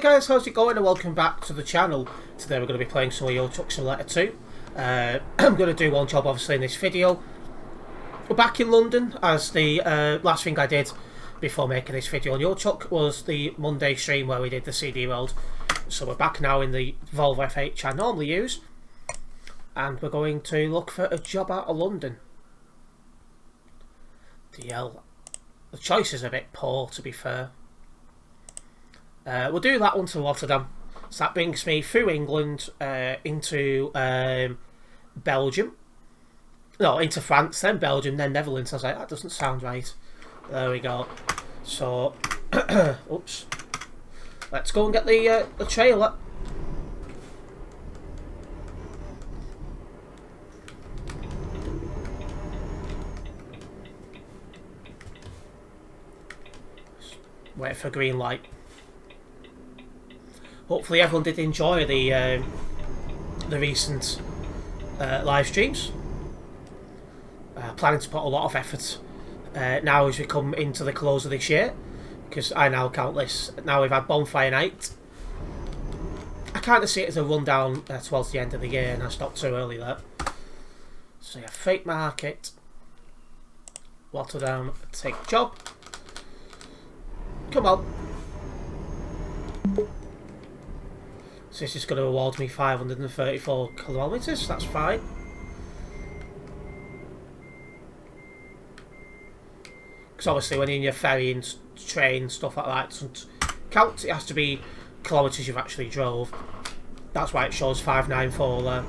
guys, how's it going and welcome back to the channel. Today we're going to be playing some Euro Truck Simulator 2. I'm going to do one job obviously in this video. We're back in London, as the last thing I did before making this video on Euro Truck was the Monday stream where we did the CD world. So we're back now in the Volvo F8 I normally use, and we're going to look for a job out of London. The choice is a bit poor, to be fair. We'll do that one to Rotterdam. So that brings me through England into Belgium. No, into France, then Belgium, then Netherlands. I was like, that doesn't sound right. There we go. So, oops. Let's go and get the trailer. Wait for green light. Hopefully everyone did enjoy the recent live streams. Planning to put a lot of effort now as we come into the close of this year, because I now count this. Now we've had Bonfire Night. I kind of see it as a rundown towards the end of the year, and I stopped too early there. So yeah, Freight Market, Rotterdam, take job. Come on. So this is going to award me 534 kilometres, that's fine. Because obviously when you're in your ferry and train, stuff like that, it doesn't count. It has to be kilometres you've actually drove. That's why it shows 594 there.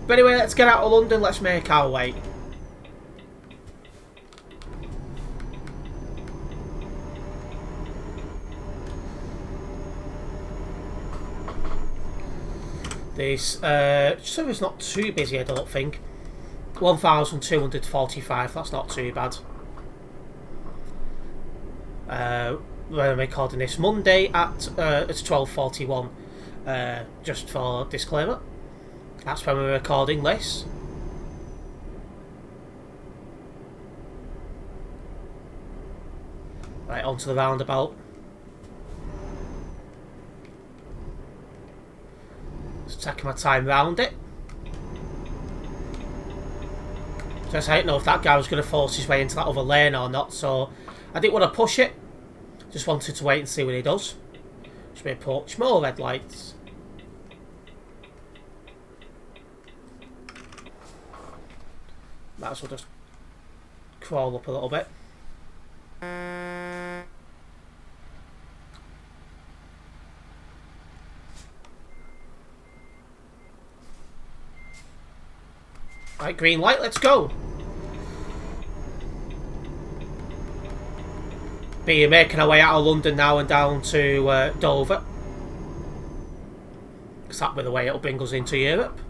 But anyway, let's get out of London, let's make our way. This server's not too busy, I don't think. 1,245, that's not too bad. When I'm recording this Monday at it's 12:41. Just for disclaimer, that's when we're recording this. Right, onto the roundabout. Taking my time round it. Just I didn't know if that guy was going to force his way into that other lane or not, so I didn't want to push it. Just wanted to wait and see what he does. Should we approach more red lights? Might as well just crawl up a little bit. Right, green light, let's go. Be making our way out of London now and down to Dover. Because that'll be the way it'll bring us into Europe.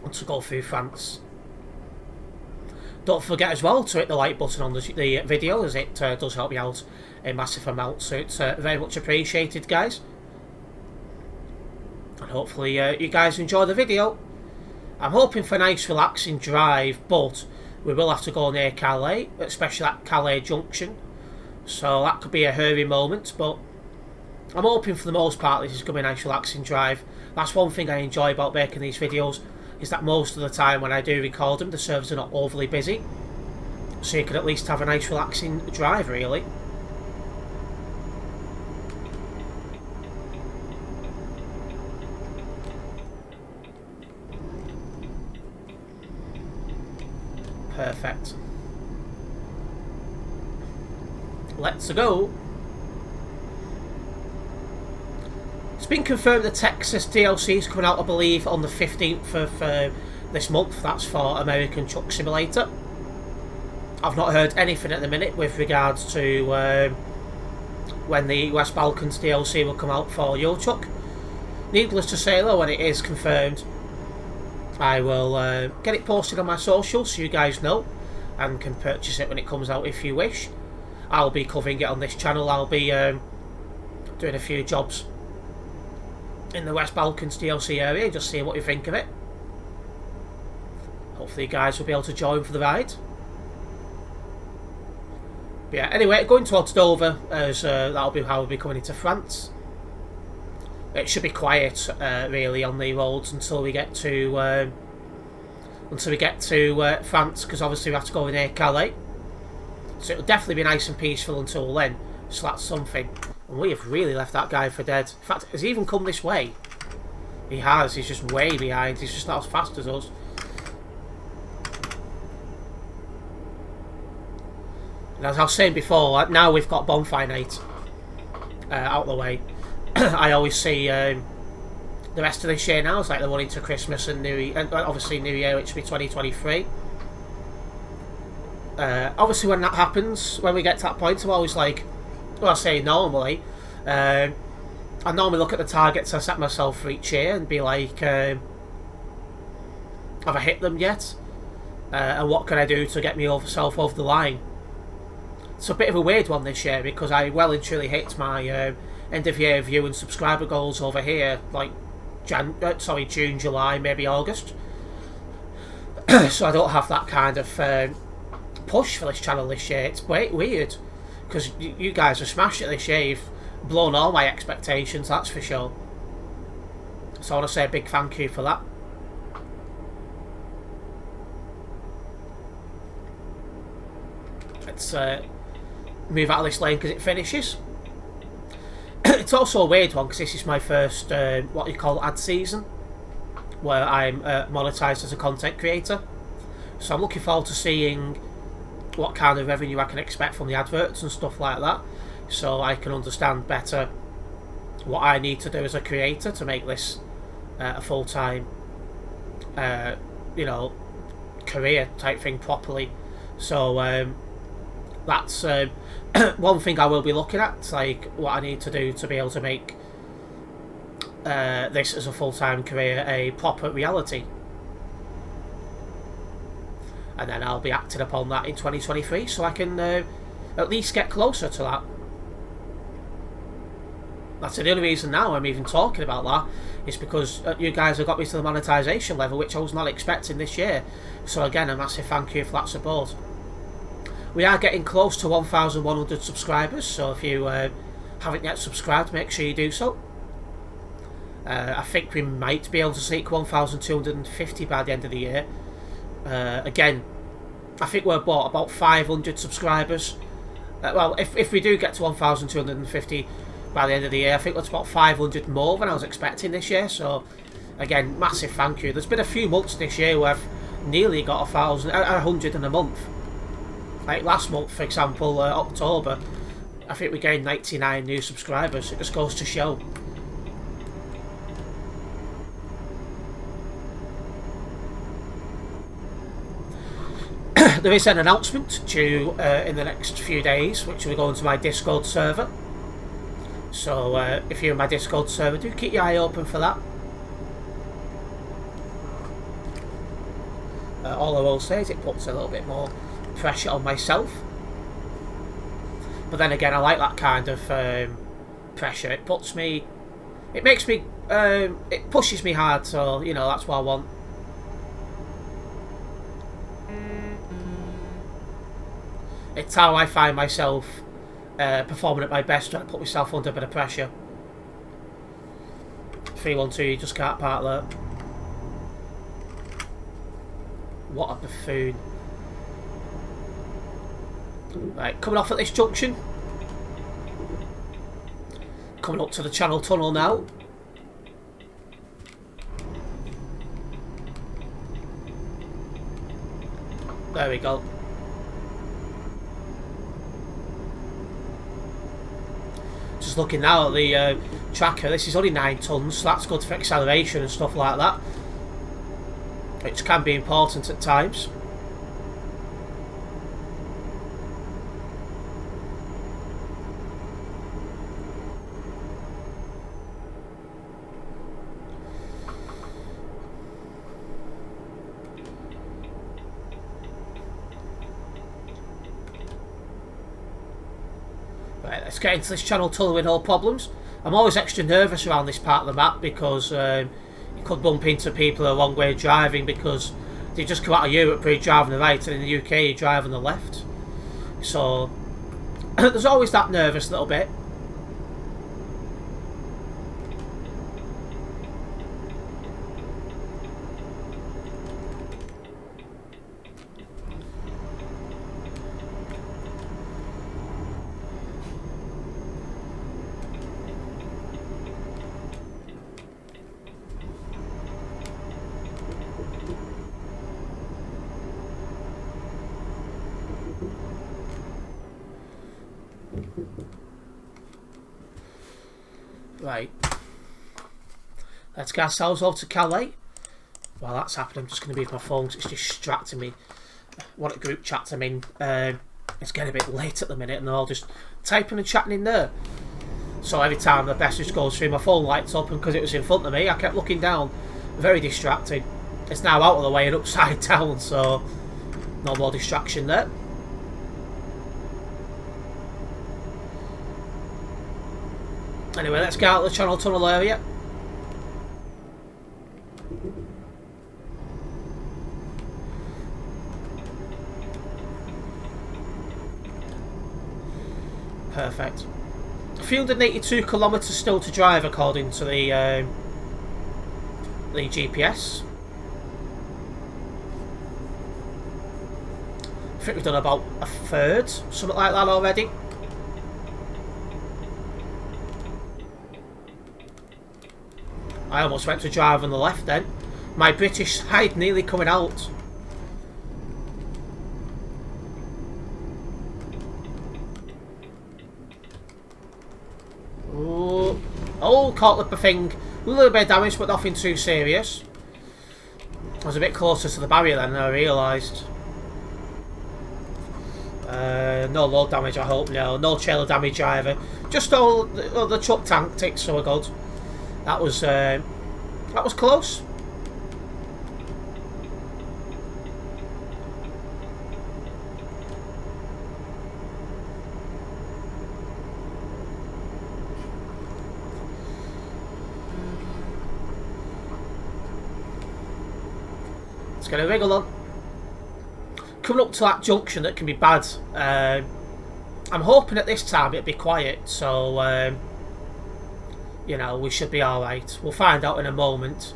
And to go through France. Don't forget as well to hit the like button on the video, as it does help me out a massive amount. So it's very much appreciated, guys. And hopefully you guys enjoy the video. I'm hoping for a nice relaxing drive, but we will have to go near Calais, especially at Calais Junction. So that could be a hurry moment, but I'm hoping for the most part this is going to be a nice relaxing drive. That's one thing I enjoy about making these videos, is that most of the time when I do record them, the servers are not overly busy. So you can at least have a nice relaxing drive, really. Perfect. Let's go. It's been confirmed the Texas DLC is coming out, I believe, on the 15th of this month. That's for American Truck Simulator. I've not heard anything at the minute with regards to when the West Balkans DLC will come out for Euro Truck. Needless to say, though, when it is confirmed, I will get it posted on my socials so you guys know, and can purchase it when it comes out if you wish. I'll be covering it on this channel. I'll be doing a few jobs in the West Balkans DLC area, just seeing what you think of it. Hopefully you guys will be able to join for the ride. But yeah, anyway, going towards Dover, as that'll be how we'll be coming into France. it should be quiet really on the roads until we get to France, because obviously we have to go near Calais. So it'll definitely be nice and peaceful until then. So that's something. And we have really left that guy for dead. In fact, has he even come this way? He has. He's just way behind. He's just not as fast as us. And as I was saying before, now we've got bonfire night out of the way. I always see the rest of this year now is like the one into Christmas and New Year, and obviously New Year, which will be 2023. Obviously, when that happens, when we get to that point, I'm always like, well, I say normally, I normally look at the targets I set myself for each year and be like, have I hit them yet? And what can I do to get myself over the line? It's a bit of a weird one this year because I well and truly hit my end of year view and subscriber goals over here, like June, July, maybe August. So I don't have that kind of push for this channel this year. It's weird because you guys have smashed it this year. You've blown all my expectations, that's for sure. So I want to say a big thank you for that. Let's move out of this lane because it finishes. It's also a weird one because this is my first what you call ad season, where I'm monetized as a content creator. So I'm looking forward to seeing what kind of revenue I can expect from the adverts and stuff like that, so I can understand better what I need to do as a creator to make this a full-time career type thing properly. So that's one thing I will be looking at, like what I need to do to be able to make this as a full-time career a proper reality. And then I'll be acting upon that in 2023, so I can at least get closer to that. That's the only reason now I'm even talking about that, is because you guys have got me to the monetization level, which I was not expecting this year. So again, a massive thank you for that support. We are getting close to 1,100 subscribers, so if you haven't yet subscribed, make sure you do so. I think we might be able to sneak 1,250 by the end of the year. Again, I think we're about 500 subscribers. Well, if we do get to 1,250 by the end of the year, I think that's about 500 more than I was expecting this year. So, again, massive thank you. There's been a few months this year where I've nearly got 100 in a month. Like last month, for example, October, I think we gained 99 new subscribers. It just goes to show. There is an announcement due in the next few days, which will go into my Discord server. So if you're in my Discord server, do keep your eye open for that. All I will say is it puts a little bit more pressure on myself. But then again, I like that kind of pressure. It puts me... It makes me... it pushes me hard, so, you know, that's what I want. It's how I find myself performing at my best when I put myself under a bit of pressure. 312, you just can't park there. What a buffoon. Right, coming off at this junction. Coming up to the Channel Tunnel now. There we go. Just looking now at the tracker, this is only 9 tonnes, so that's good for acceleration and stuff like that, which can be important at times. Right, let's get into this Channel Tunnel with no problems. I'm always extra nervous around this part of the map because you could bump into people a long way driving because they just come out of Europe where you drive on the right, and in the UK you drive on the left. So there's always that nervous little bit. Right. Let's get ourselves over to Calais. While that's happening, I'm just going to move my phone because it's distracting me. What a group chat I'm in. It's getting a bit late at the minute and they're all just typing and chatting in there. So every time the message goes through, my phone lights up, and because it was in front of me, I kept looking down. Very distracting. It's now out of the way and upside down, so no more distraction there. Anyway, let's get out of the Channel Tunnel area. Perfect. 382 kilometres still to drive according to the GPS. I think we've done about a third, something like that already. I almost went to drive on the left then. My British side nearly coming out. Oh, caught up a thing. A little bit of damage, but nothing too serious. I was a bit closer to the barrier then than I realised. No load damage, I hope. No trailer damage either. Just all the truck tactics, so we're good. That was close. Let's get a wriggle on. Coming up to that junction that can be bad. I'm hoping at this time it'll be quiet, so you know, we should be alright. We'll find out in a moment.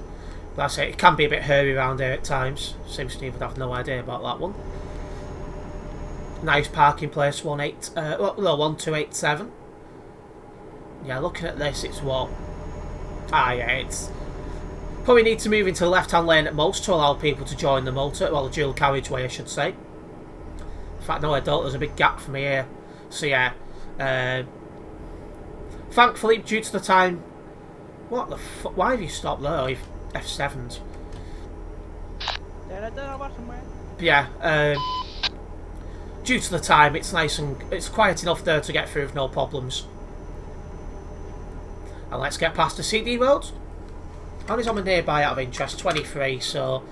But I say it can be a bit hairy around here at times. Seems Steve would have no idea about that one. Nice parking place, 1287. Yeah, looking at this, it's what? Ah, yeah, it's probably need to move into the left-hand lane at most to allow people to join the motor, well, the dual carriageway, I should say. In fact, no, I don't. There's a big gap for me here. So yeah, thankfully, due to the time. What the fuck? Why have you stopped there? F7s. Yeah. Due to the time, it's nice and it's quiet enough there to get through with no problems. And let's get past the CD road. How many's on my nearby out of interest? 23, so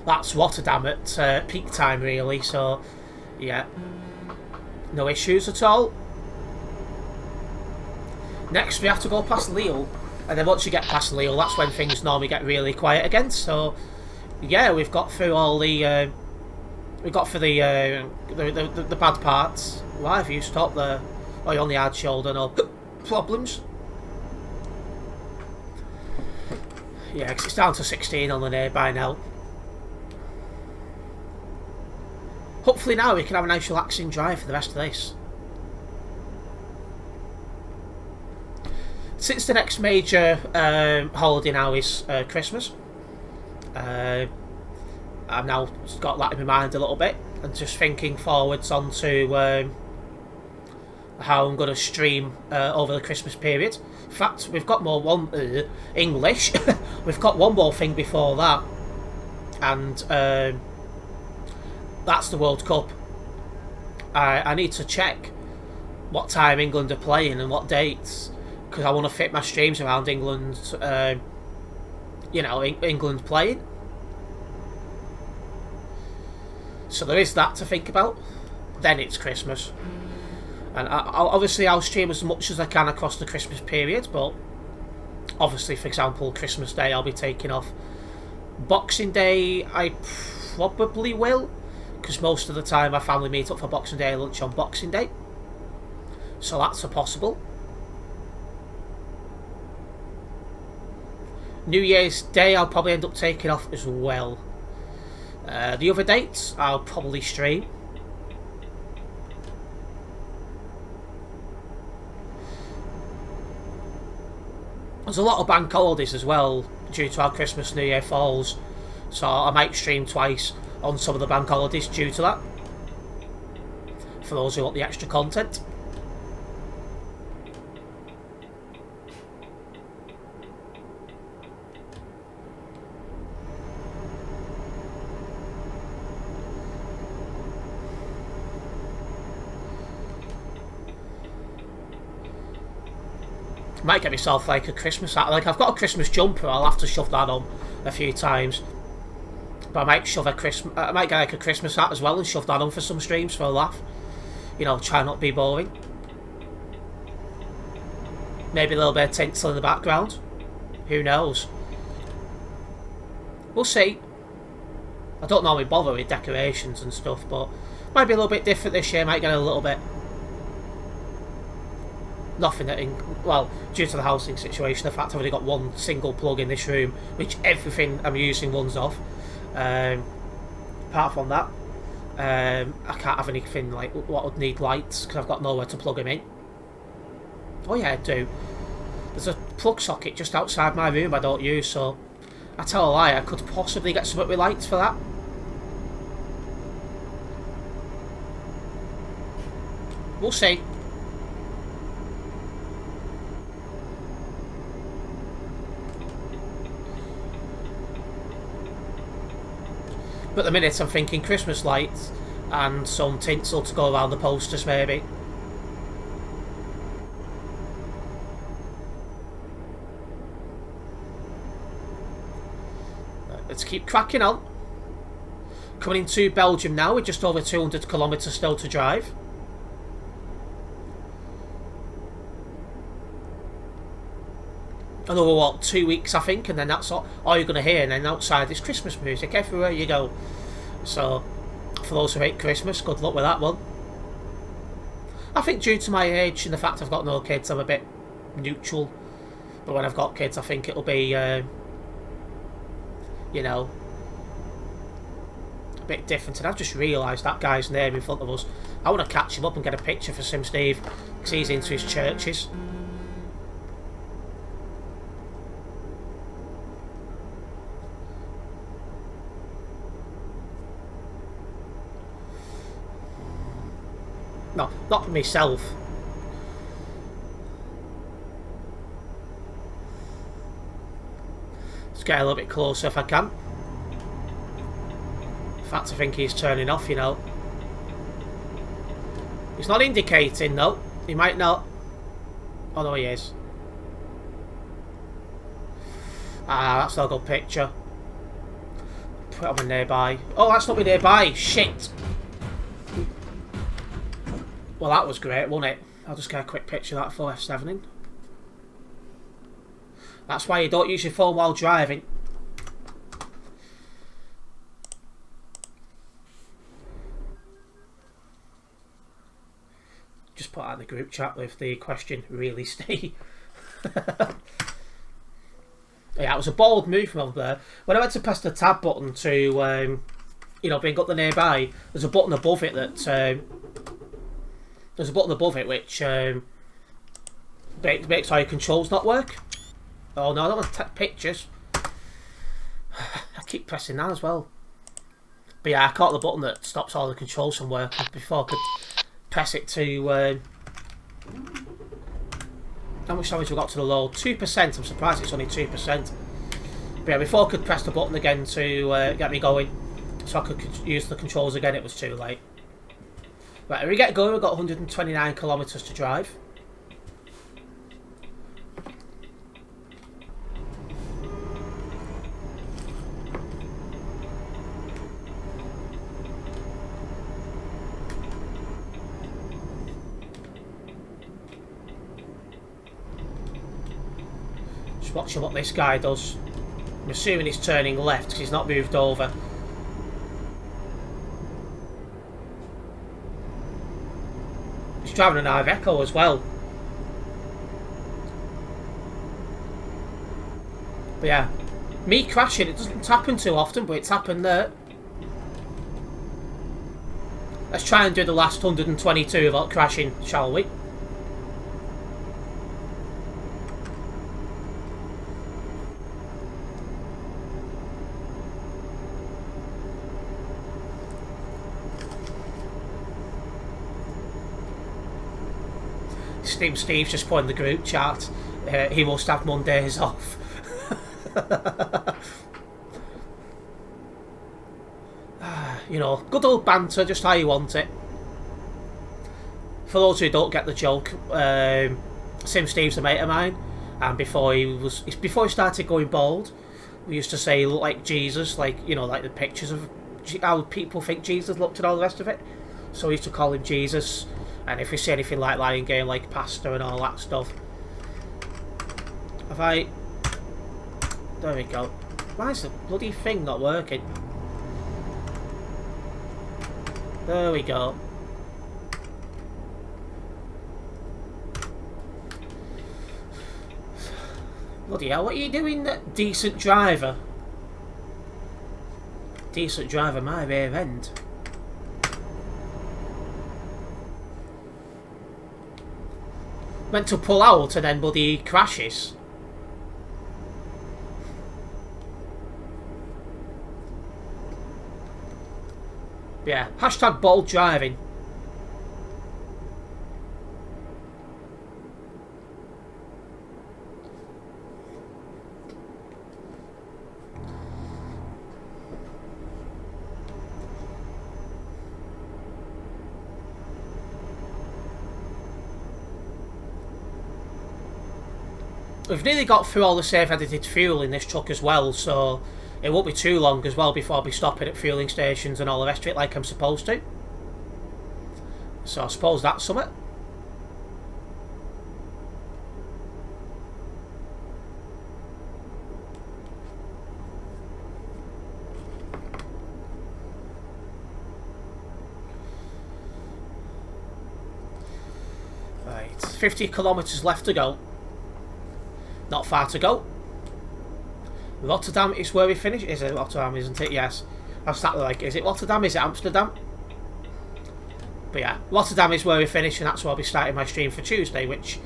that's Rotterdam at peak time, really. So, yeah, no issues at all. Next, we have to go past Lille, and then once you get past Lille, that's when things normally get really quiet again. So, yeah, we've got through all the the bad parts. Why have you stopped there? Oh, you're on the hard shoulder, no problems. Yeah, because it's down to 16 on the nearby now. Hopefully now we can have a nice relaxing drive for the rest of this. Since the next major holiday now is Christmas, I've now got that in my mind a little bit and just thinking forwards onto how I'm going to stream over the Christmas period. In fact, we've got English. We've got one more thing before that, and that's the World Cup. I need to check what time England are playing and what dates, because I want to fit my streams around England. England playing. So there is that to think about. Then it's Christmas. And obviously I'll stream as much as I can across the Christmas period, but obviously, for example, Christmas Day I'll be taking off. Boxing Day I probably will, because most of the time my family meet up for Boxing Day lunch on Boxing Day. So that's a possible. New Year's Day I'll probably end up taking off as well. The other dates I'll probably stream. There's a lot of bank holidays as well due to how Christmas New Year falls, so I might stream twice on some of the bank holidays due to that, for those who want the extra content. Might get myself like a Christmas hat. Like I've got a Christmas jumper. I'll have to shove that on a few times. But I might I might get like a Christmas hat as well and shove that on for some streams for a laugh. You know, try not to be boring. Maybe a little bit of tinsel in the background. Who knows? We'll see. I don't normally bother with decorations and stuff, but might be a little bit different this year. Might get a little bit. Nothing that, well, due to the housing situation, the fact I've only got one single plug in this room, which everything I'm using runs off. Apart from that, I can't have anything like what would need lights because I've got nowhere to plug them in. Oh yeah, I do. There's a plug socket just outside my room I don't use, so I tell a lie, I could possibly get something with lights for that. We'll see. But at the minute I'm thinking Christmas lights and some tinsel to go around the posters maybe. Let's keep cracking on. Coming into Belgium now with just over 200 kilometres still to drive. Another, what, 2 weeks I think, and then that's all you're going to hear, and then outside is Christmas music everywhere you go. So, for those who hate Christmas, good luck with that one. I think due to my age and the fact I've got no kids, I'm a bit neutral. But when I've got kids, I think it'll be, you know, a bit different. And I've just realised that guy's name in front of us. I want to catch him up and get a picture for Sim Steve, because he's into his churches. No, not for myself. Let's get a little bit closer if I can. In fact, I think he's turning off, you know. He's not indicating, though. He might not. Oh, no, he is. Ah, that's not a good picture. Put it on nearby. Oh, that's not me nearby. Shit. Well, that was great, wasn't it? I'll just get a quick picture of that for F7 in. That's why you don't use your phone while driving. Just put that in the group chat with the question, really, Steve? Yeah, it was a bold move from over there. When I went to press the tab button to, you know, bring up the nearby, there's a button above it that... there's a button above it which makes all your controls not work. Oh no, I don't want to take pictures. I keep pressing that as well. But yeah, I caught the button that stops all the controls from working before I could press it to... how much damage we got to the load? 2%. I'm surprised it's only 2%. But yeah, before I could press the button again to get me going, so I could use the controls again, it was too late. Right, here we get going. We've got 129 kilometres to drive. Just watching what this guy does. I'm assuming he's turning left because he's not moved over. He's driving an Iveco as well. But yeah, me crashing, it doesn't happen too often, but it's happened there. Let's try and do the last 122 without crashing, shall we? Steve's just put in the group chat. He must have Mondays off. You know, good old banter, just how you want it. For those who don't get the joke, Sim Steve's a mate of mine. And before he started going bald, we used to say he looked like Jesus, like, you know, like the pictures of how people think Jesus looked and all the rest of it. So we used to call him Jesus. And if we say anything like that in game, like pastor and all that stuff. Have I... There we go. Why is the bloody thing not working? There we go. Bloody hell, what are you doing, decent driver? Decent driver, my rear end. Meant to pull out and then bloody crashes. Yeah, hashtag bold driving. We've nearly got through all the safe edited fuel in this truck as well, so it won't be too long as well before I'll be stopping at fueling stations and all the rest of it like I'm supposed to. So I suppose that's something. Right, 50 kilometres left to go. Not far to go. Rotterdam is where we finish. Is it Rotterdam, isn't it? Yes. I was sat there like, is it Rotterdam? Is it Amsterdam? But yeah, Rotterdam is where we finish, and that's where I'll be starting my stream for Tuesday, which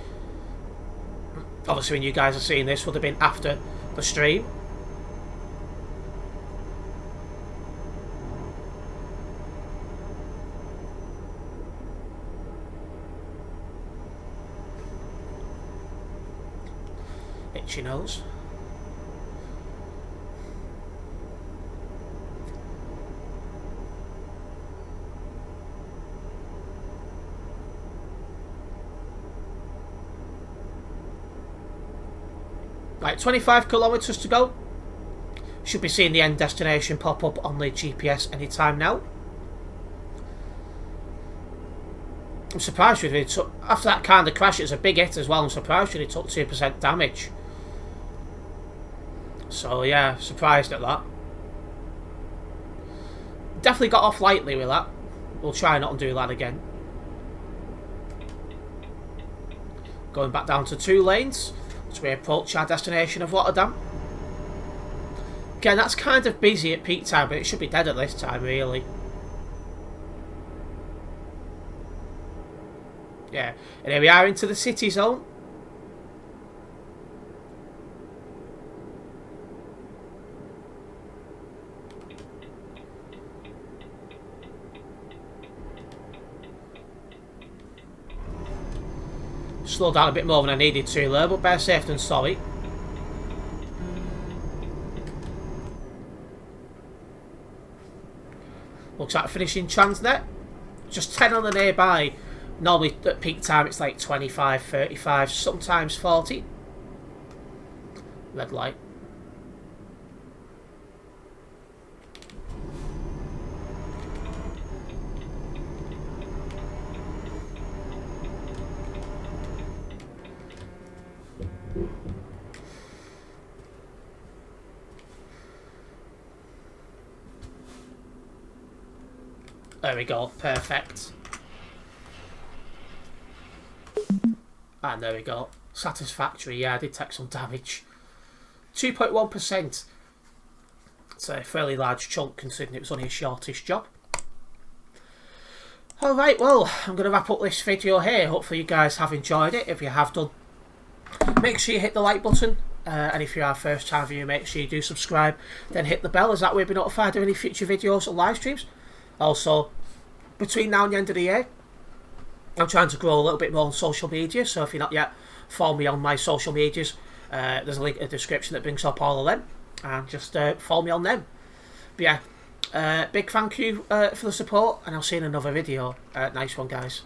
obviously when you guys are seeing this would have been after the stream. Itchy nose. Right, 25 kilometres to go. Should be seeing the end destination pop up on the GPS anytime now. I'm surprised with it. After that kind of crash, it was a big hit as well. I'm surprised it took 2% damage. So yeah, surprised at that. Definitely got off lightly with that. We'll try not to do that again. Going back down to 2 lanes as we approach our destination of Rotterdam. Again, that's kind of busy at peak time, but it should be dead at this time, really. Yeah, and here we are into the city zone. Slowed down a bit more than I needed to there, but better safe than sorry. Looks like finishing Transnet. Just 10 on the nearby. Normally at peak time it's like 25, 35, sometimes 40. Red light. There we go, perfect. And there we go. Satisfactory, yeah, I did take some damage. 2.1%. It's a fairly large chunk considering it was only a shortish job. Alright, well, I'm going to wrap up this video here. Hopefully you guys have enjoyed it. If you have done, make sure you hit the like button. And if you're our first time viewer, make sure you do subscribe. Then hit the bell, as that way you'll be notified of any future videos or live streams. Also, between now and the end of the year, I'm trying to grow a little bit more on social media, so if you're not yet, follow me on my social medias. There's a link in the description that brings up all of them, and just follow me on them. But yeah, big thank you for the support, and I'll see you in another video. Nice one, guys.